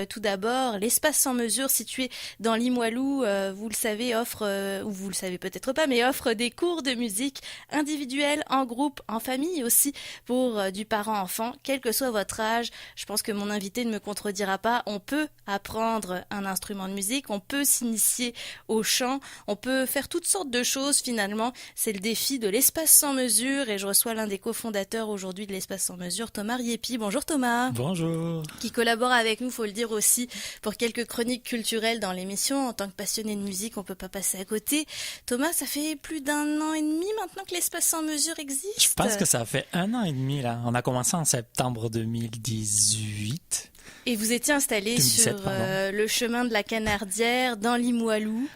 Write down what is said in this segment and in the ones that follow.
Tout d'abord, l'espace sans mesure situé dans Limoilou, vous le savez, offre, ou vous le savez peut-être pas, mais offre des cours de musique individuels, en groupe, en famille aussi, pour du parent-enfant, quel que soit votre âge. Je pense que mon invité ne me contredira pas. On peut apprendre un instrument de musique, on peut s'initier au chant, on peut faire toutes sortes de choses finalement. C'est le défi de l'espace sans mesure et je reçois l'un des cofondateurs aujourd'hui de l'espace sans mesure, Thomas Riepi. Bonjour Thomas. Bonjour. Qui collabore avec nous, faut le dire aussi, pour quelques chroniques culturelles dans l'émission. En tant que passionné de musique, on peut pas passer à côté. Thomas, ça fait plus d'un an et demi maintenant que l'espace sans mesure existe. Je pense que ça fait 1 an et demi là. On a commencé en septembre 2018. Et vous étiez installé 2017, sur le chemin de la Canardière, dans Limoilou.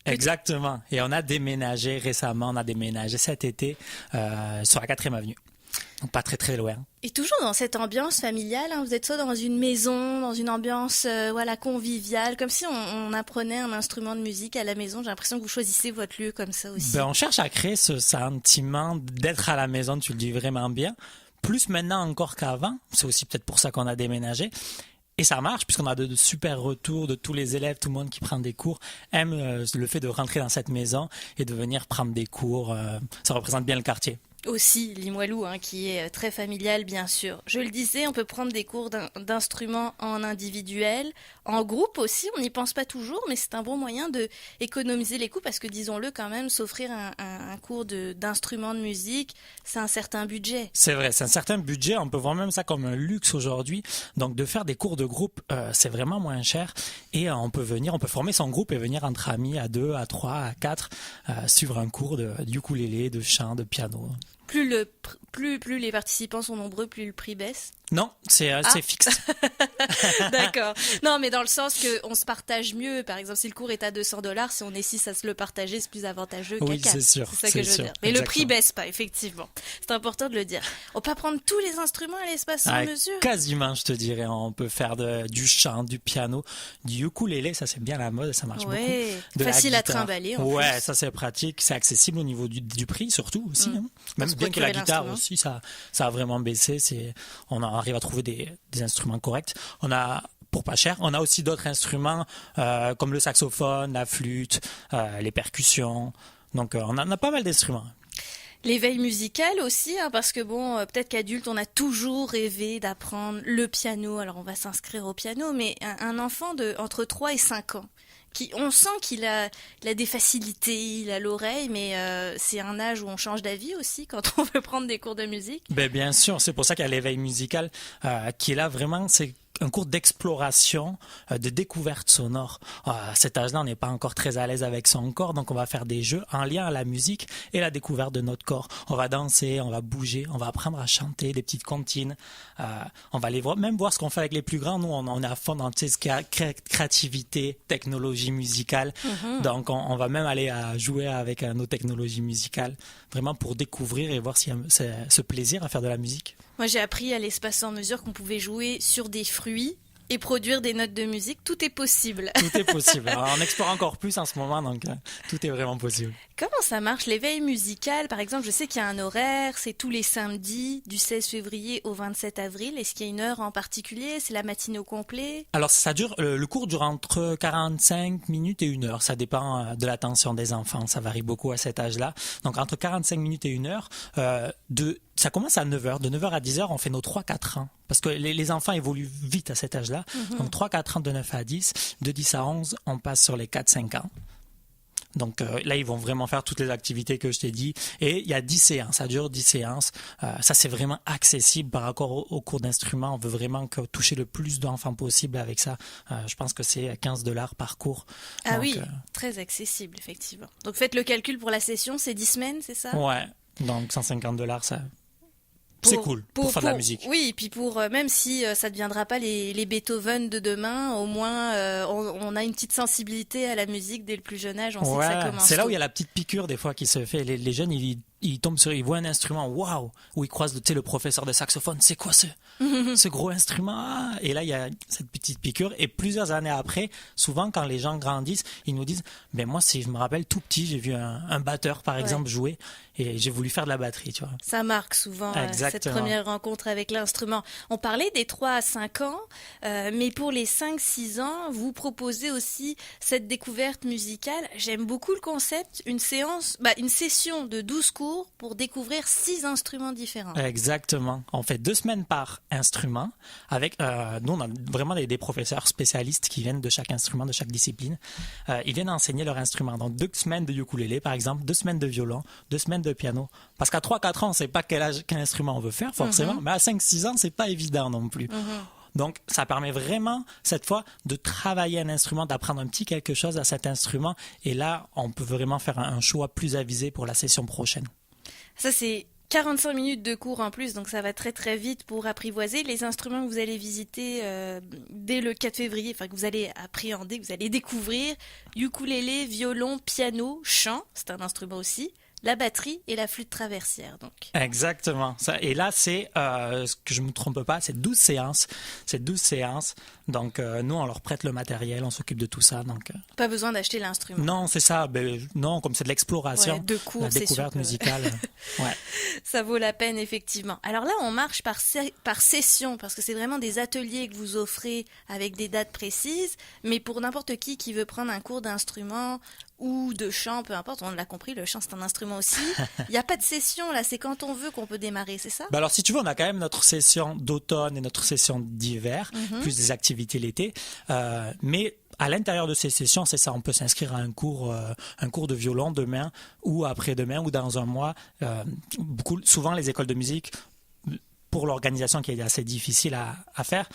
Exactement. Et on a déménagé récemment. On a déménagé cet été sur la 4e avenue. Donc pas très très loin. Et toujours dans cette ambiance familiale, hein, vous êtes soit dans une maison, dans une ambiance voilà conviviale, comme si on apprenait un instrument de musique à la maison. J'ai l'impression que vous choisissez votre lieu comme ça aussi. On cherche à créer ce sentiment d'être à la maison, tu le dis vraiment bien. Plus maintenant encore qu'avant. C'est aussi peut-être pour ça qu'on a déménagé. Et ça marche puisqu'on a de super retours de tous les élèves, tout le monde qui prend des cours aime le fait de rentrer dans cette maison et de venir prendre des cours. Ça représente bien le quartier. Aussi Limoilou, hein, qui est très familial bien sûr. Je le disais, on peut prendre des cours d'instruments en individuel, en groupe aussi, on n'y pense pas toujours, mais c'est un bon moyen de économiser les coûts parce que disons-le quand même, s'offrir un cours d'instruments de musique, c'est un certain budget. C'est vrai, c'est un certain budget, on peut voir même ça comme un luxe aujourd'hui. Donc de faire des cours de groupe, c'est vraiment moins cher et on peut former son groupe et venir entre amis à 2, à 3, à 4, suivre un cours de ukulélé, de chant, de piano. Plus les participants sont nombreux, plus le prix baisse. Non, c'est fixe. D'accord. Non, mais dans le sens que on se partage mieux. Par exemple, si le cours est à $200, si on est 6 à se le partager, c'est plus avantageux qu'à 4. Oui, c'est sûr. C'est ça que je veux dire. Mais le prix baisse pas, effectivement. C'est important de le dire. On peut prendre tous les instruments à l'espace sans mesure. Quasiment, je te dirais. On peut faire du chant, du piano, du ukulélé. Ça, c'est bien la mode. Ça marche beaucoup. Facile à trimballer. Ouais, ça, c'est pratique. C'est accessible au niveau du prix, surtout aussi. Hein. Même bien que la guitare aussi, ça a vraiment baissé. On arrive à trouver des instruments corrects. On a pour pas cher. On a aussi d'autres instruments comme le saxophone, la flûte, les percussions. Donc on a pas mal d'instruments. L'éveil musical aussi, hein, parce que bon, peut-être qu'adulte, on a toujours rêvé d'apprendre le piano. Alors on va s'inscrire au piano, mais un enfant entre 3 et 5 ans, on sent qu'il a des facilités, il a l'oreille, mais c'est un âge où on change d'avis aussi quand on veut prendre des cours de musique. Bien sûr, c'est pour ça qu'il y a l'éveil musical qui est là vraiment, c'est un cours d'exploration, de découverte sonore. À cet âge-là, on n'est pas encore très à l'aise avec son corps, donc on va faire des jeux en lien à la musique et la découverte de notre corps. On va danser, on va bouger, on va apprendre à chanter des petites comptines. On va même voir ce qu'on fait avec les plus grands. Nous, on est à fond dans ce qui est créativité, technologie musicale. Mm-hmm. Donc, on va même aller à jouer avec nos technologies musicales, vraiment pour découvrir et voir s'il y a ce plaisir à faire de la musique. Moi, j'ai appris à l'espace sans mesure qu'on pouvait jouer sur des fruits et produire des notes de musique. Tout est possible. Tout est possible. Alors, on explore encore plus en ce moment, donc tout est vraiment possible. Comment ça marche, l'éveil musical? Par exemple, je sais qu'il y a un horaire, c'est tous les samedis du 16 février au 27 avril. Est-ce qu'il y a une heure en particulier? C'est la matinée au complet? Alors, le cours dure entre 45 minutes et 1 heure. Ça dépend de l'attention des enfants. Ça varie beaucoup à cet âge-là. Donc, entre 45 minutes et 1 heure, ça commence à 9 heures. De 9 heures à 10 heures, on fait nos 3-4 ans. Parce que les enfants évoluent vite à cet âge-là. Mm-hmm. Donc 3-4 ans de 9 à 10. De 10 à 11, on passe sur les 4-5 ans. Donc là, ils vont vraiment faire toutes les activités que je t'ai dit. Et il y a 10 séances, ça dure 10 séances. Ça, c'est vraiment accessible par rapport au cours d'instruments. On veut vraiment toucher le plus d'enfants possible avec ça. Je pense que c'est $15 par cours. Ah donc, oui, très accessible, effectivement. Donc faites le calcul pour la session, c'est 10 semaines, c'est ça? Ouais, donc $150, ça... C'est cool pour faire de la musique. Oui, et puis même si ça ne deviendra pas les Beethoven de demain, au moins on a une petite sensibilité à la musique dès le plus jeune âge, on sait que ça commence. C'est là où il y a la petite piqûre des fois qui se fait. Les jeunes, ils il voit un instrument, waouh, où il croise le professeur de saxophone, c'est quoi ce gros instrument? Et là, il y a cette petite piqûre. Et plusieurs années après, souvent quand les gens grandissent, ils nous disent, mais moi, si je me rappelle tout petit, j'ai vu un batteur, par exemple, jouer, et j'ai voulu faire de la batterie, tu vois. Ça marque souvent cette première rencontre avec l'instrument. On parlait des 3 à 5 ans, mais pour les 5-6 ans, vous proposez aussi cette découverte musicale. J'aime beaucoup le concept, une session de 12 cours pour découvrir 6 instruments différents. Exactement. On fait 2 semaines par instrument. Avec, nous, on a vraiment des professeurs spécialistes qui viennent de chaque instrument, de chaque discipline. Ils viennent enseigner leur instrument. Donc 2 semaines de ukulélé, par exemple, 2 semaines de violon, 2 semaines de piano. Parce qu'à 3-4 ans, on ne sait pas quel instrument on veut faire, forcément. Mais à 5-6 ans, c'est pas évident non plus. Donc, ça permet vraiment, cette fois, de travailler un instrument, d'apprendre un petit quelque chose à cet instrument. Et là, on peut vraiment faire un choix plus avisé pour la session prochaine. Ça, c'est 45 minutes de cours en plus, donc ça va très très vite pour apprivoiser. Les instruments que vous allez visiter dès le 4 février, enfin que vous allez appréhender, que vous allez découvrir, ukulélé, violon, piano, chant, c'est un instrument aussi, la batterie et la flûte traversière. Donc. Exactement. Et là, c'est, ce que je ne me trompe pas, c'est 12 séances. C'est 12 séances. Donc, nous, on leur prête le matériel, on s'occupe de tout ça. Donc, pas besoin d'acheter l'instrument. Non, c'est ça. Non, comme c'est de l'exploration, de cours, la découverte musicale. Ça vaut la peine, effectivement. Alors là, on marche par session, parce que c'est vraiment des ateliers que vous offrez avec des dates précises. Mais pour n'importe qui veut prendre un cours d'instrument ou de chant, peu importe, on l'a compris, le chant c'est un instrument aussi. Il n'y a pas de session là, c'est quand on veut qu'on peut démarrer, c'est ça? Alors si tu veux, on a quand même notre session d'automne et notre session d'hiver, plus des activités l'été. Mais à l'intérieur de ces sessions, c'est ça, on peut s'inscrire à un cours de violon demain ou après-demain ou dans un mois. Souvent les écoles de musique, pour l'organisation qui est assez difficile à faire,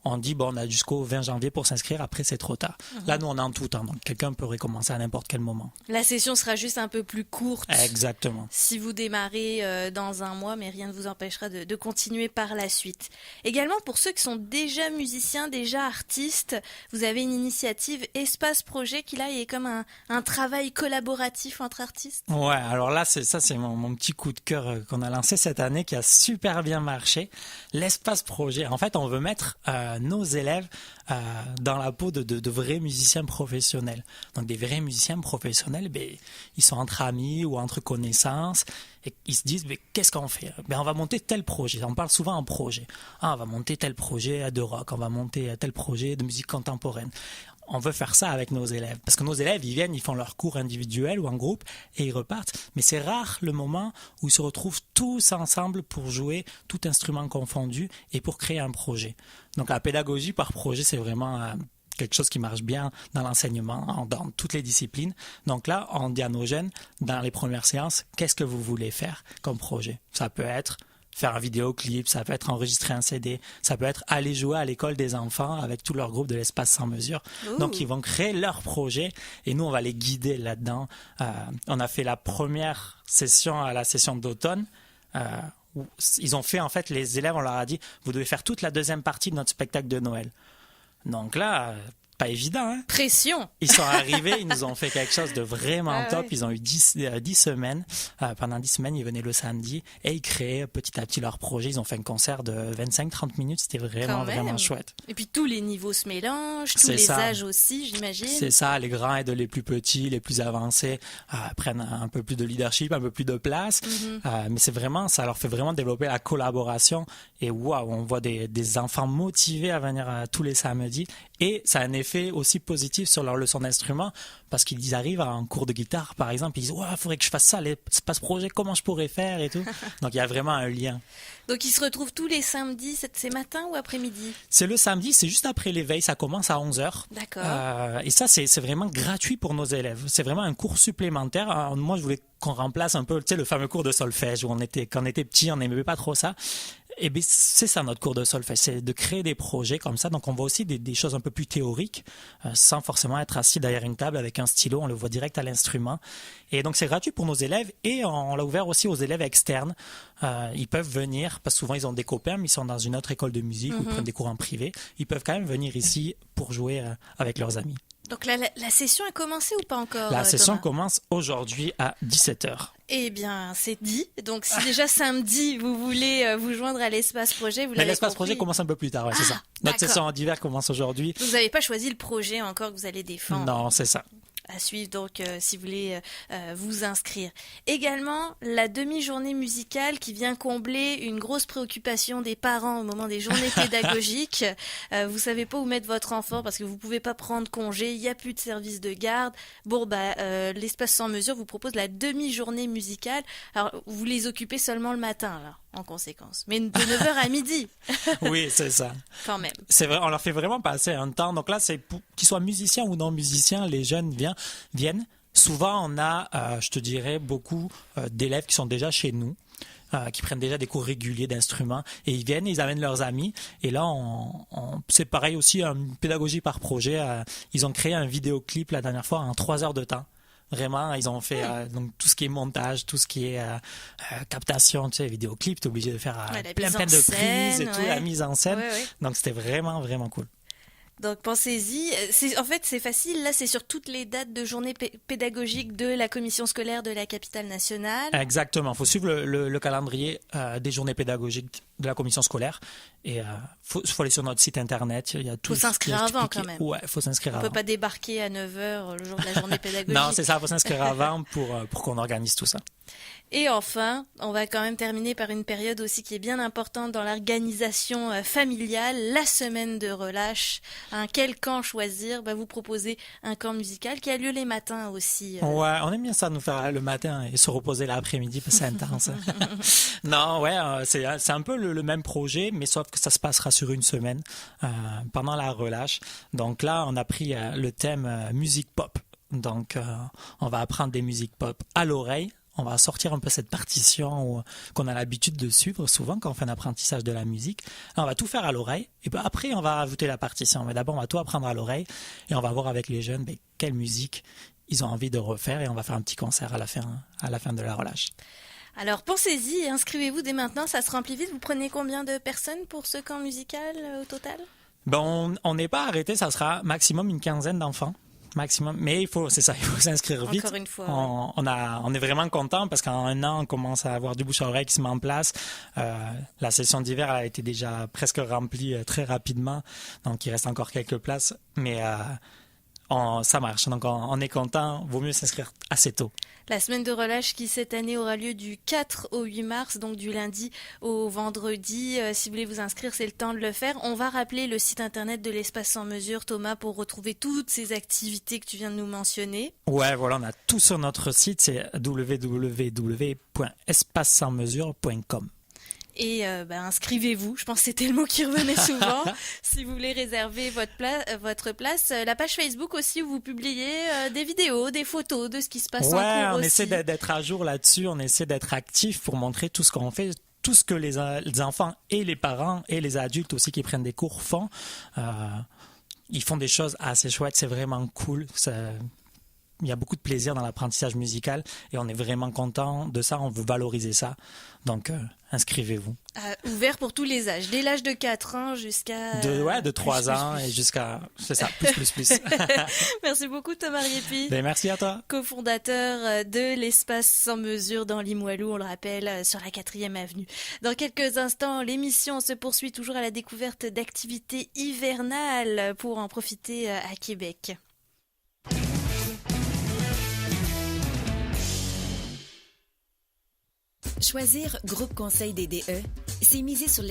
on dit on a jusqu'au 20 janvier pour s'inscrire, après c'est trop tard. Là, nous, on est en tout temps, donc quelqu'un peut recommencer à n'importe quel moment. La session sera juste un peu plus courte. Exactement. Si vous démarrez dans un mois, mais rien ne vous empêchera de continuer par la suite. Également, pour ceux qui sont déjà musiciens, déjà artistes, vous avez une initiative Espace Projet qui là est comme un travail collaboratif entre artistes. Ouais, alors là, c'est mon petit coup de cœur qu'on a lancé cette année qui a super bien marché. L'espace projet. En fait, on veut mettre nos élèves dans la peau de vrais musiciens professionnels. Donc, des vrais musiciens professionnels, ils sont entre amis ou entre connaissances et ils se disent, qu'est-ce qu'on fait? On va monter tel projet. On parle souvent en projet. On va monter tel projet de rock. On va monter tel projet de musique contemporaine. On veut faire ça avec nos élèves. Parce que nos élèves, ils viennent, ils font leurs cours individuels ou en groupe et ils repartent. Mais c'est rare le moment où ils se retrouvent tous ensemble pour jouer, tout instrument confondu et pour créer un projet. Donc la pédagogie par projet, c'est vraiment quelque chose qui marche bien dans l'enseignement, dans toutes les disciplines. Donc là, on dit à nos jeunes, dans les premières séances, qu'est-ce que vous voulez faire comme projet? Ça peut être faire un vidéoclip, ça peut être enregistrer un CD, ça peut être aller jouer à l'école des enfants avec tout leur groupe de l'espace sans mesure. Donc ils vont créer leur projet et nous on va les guider là-dedans. On a fait la première session à la session d'automne où ils ont fait en fait, les élèves, on leur a dit vous devez faire toute la deuxième partie de notre spectacle de Noël. Donc là, pas évident, hein? Pression. Ils sont arrivés, ils nous ont fait quelque chose de vraiment top. Ils ont eu 10 semaines. Pendant 10 semaines, ils venaient le samedi et ils créaient petit à petit leur projet. Ils ont fait un concert de 25-30 minutes. C'était vraiment chouette. Et puis tous les niveaux se mélangent, tous les âges aussi, j'imagine. C'est ça, les grands aident les plus petits, les plus avancés prennent un peu plus de leadership, un peu plus de place. Mais c'est vraiment, ça leur fait vraiment développer la collaboration. Et waouh, on voit des enfants motivés à venir tous les samedis. Et ça a un effet aussi positif sur leur leçon d'instrument parce qu'ils arrivent en cours de guitare, par exemple, ils disent « il faudrait que je fasse ça, l'espace projet, comment je pourrais faire ?» et tout. Donc, il y a vraiment un lien. Donc, ils se retrouvent tous les samedis, c'est matin ou après-midi? C'est le samedi, c'est juste après l'éveil, ça commence à 11h. D'accord. Et ça, c'est vraiment gratuit pour nos élèves. C'est vraiment un cours supplémentaire. Alors, moi, je voulais qu'on remplace un peu, le fameux cours de solfège où quand on était petit, on n'aimait pas trop ça. Et bien, c'est ça notre cours de solfège, c'est de créer des projets comme ça. Donc, on voit aussi des choses un peu plus théoriques, sans forcément être assis derrière une table avec un stylo. On le voit direct à l'instrument. Et donc, c'est gratuit pour nos élèves et on l'a ouvert aussi aux élèves externes. Ils peuvent venir, parce que souvent, ils ont des copains, mais ils sont dans une autre école de musique ou ils prennent des cours en privé. Ils peuvent quand même venir ici pour jouer avec leurs amis. Donc la session a commencé ou pas encore, La session Thomas? commence aujourd'hui à 17h. Eh bien, c'est dit. Donc, si déjà samedi, vous voulez vous joindre à l'espace projet, vous Mais l'avez l'espace compris. projet commence un peu plus tard, ouais, c'est ça. Notre d'accord. session d'hiver commence aujourd'hui. Vous n'avez pas choisi le projet encore que vous allez défendre. Non, c'est ça. À suivre donc si vous voulez vous inscrire. Également la demi-journée musicale qui vient combler une grosse préoccupation des parents au moment des journées pédagogiques. Vous savez pas où mettre votre enfant parce que vous pouvez pas prendre congé, il y a plus de service de garde. Bon l'espace sans mesure vous propose la demi-journée musicale. Alors vous les occupez seulement le matin là en conséquence, mais de 9h à midi Oui, c'est ça. quand même. C'est vrai, on leur fait vraiment passer un temps. Donc là, c'est pour qu'ils soient musiciens ou non musiciens, les jeunes viennent. Souvent, on a, je te dirais, beaucoup d'élèves qui sont déjà chez nous, qui prennent déjà des cours réguliers d'instruments et ils viennent, ils amènent leurs amis. Et là, c'est pareil aussi, une pédagogie par projet. Ils ont créé un vidéoclip la dernière fois en 3 heures de temps. Vraiment, ils ont fait donc tout ce qui est montage, tout ce qui est captation, tu sais, vidéoclip, t'es obligé de faire plein de prises et tout, la mise en scène. Ouais. Donc c'était vraiment, vraiment cool. Donc pensez-y, en fait c'est facile, là c'est sur toutes les dates de journée pédagogique de la commission scolaire de la capitale nationale. Exactement, il faut suivre le calendrier des journées pédagogiques de la commission scolaire et faut aller sur notre site internet, il y a tout. Faut s'inscrire avant quand même. Ouais, faut s'inscrire avant. On peut pas débarquer à 9h le jour de la journée pédagogique. Non, c'est ça, faut s'inscrire avant pour qu'on organise tout ça. Et enfin, on va quand même terminer par une période aussi qui est bien importante dans l'organisation familiale, la semaine de relâche. Quel camp choisir? Vous proposez un camp musical qui a lieu les matins aussi. Ouais, on aime bien ça, nous faire le matin et se reposer l'après-midi parce que c'est intense. Non, ouais, c'est un peu le même projet, mais sauf que ça se passera sur une semaine pendant la relâche. Donc là, on a pris le thème musique pop. Donc, on va apprendre des musiques pop à l'oreille. On va sortir un peu cette partition qu'on a l'habitude de suivre souvent quand on fait un apprentissage de la musique. Là, on va tout faire à l'oreille et puis après on va ajouter la partition. Mais d'abord on va tout apprendre à l'oreille et on va voir avec les jeunes quelle musique ils ont envie de refaire et on va faire un petit concert à la fin de la relâche. Alors pensez-y et inscrivez-vous dès maintenant, ça se remplit vite. Vous prenez combien de personnes pour ce camp musical au total? On n'est pas arrêté, ça sera maximum une quinzaine d'enfants. Maximum, mais il faut s'inscrire vite. Encore une fois. On est vraiment content parce qu'en un an, on commence à avoir du bouche à oreille qui se met en place. La session d'hiver a été déjà presque remplie très rapidement, donc il reste encore quelques places, mais ça marche. Donc on est content. Vaut mieux s'inscrire assez tôt. La semaine de relâche qui cette année aura lieu du 4 au 8 mars, donc du lundi au vendredi. Si vous voulez vous inscrire, c'est le temps de le faire. On va rappeler le site internet de l'Espace sans mesure, Thomas, pour retrouver toutes ces activités que tu viens de nous mentionner. Ouais, voilà, on a tout sur notre site, c'est www.espacesansmesure.com. Et inscrivez-vous, je pense que c'était le mot qui revenait souvent, si vous voulez réserver votre place. La page Facebook aussi où vous publiez des vidéos, des photos de ce qui se passe en cours aussi. Ouais, on essaie d'être à jour là-dessus, on essaie d'être actif pour montrer tout ce qu'on fait, tout ce que les enfants et les parents et les adultes aussi qui prennent des cours font. Ils font des choses assez chouettes, c'est vraiment cool. Il y a beaucoup de plaisir dans l'apprentissage musical et on est vraiment content de ça, on veut valoriser ça. Donc, inscrivez-vous. Ouvert pour tous les âges, dès l'âge de 4 ans jusqu'à... De 3 ans et jusqu'à... C'est ça, plus. Merci beaucoup Thomas Riepi. Merci à toi. Cofondateur de l'Espace sans mesure dans Limoilou, on le rappelle, sur la 4e avenue. Dans quelques instants, l'émission se poursuit toujours à la découverte d'activités hivernales pour en profiter à Québec. Choisir Groupe Conseil DDE, c'est miser sur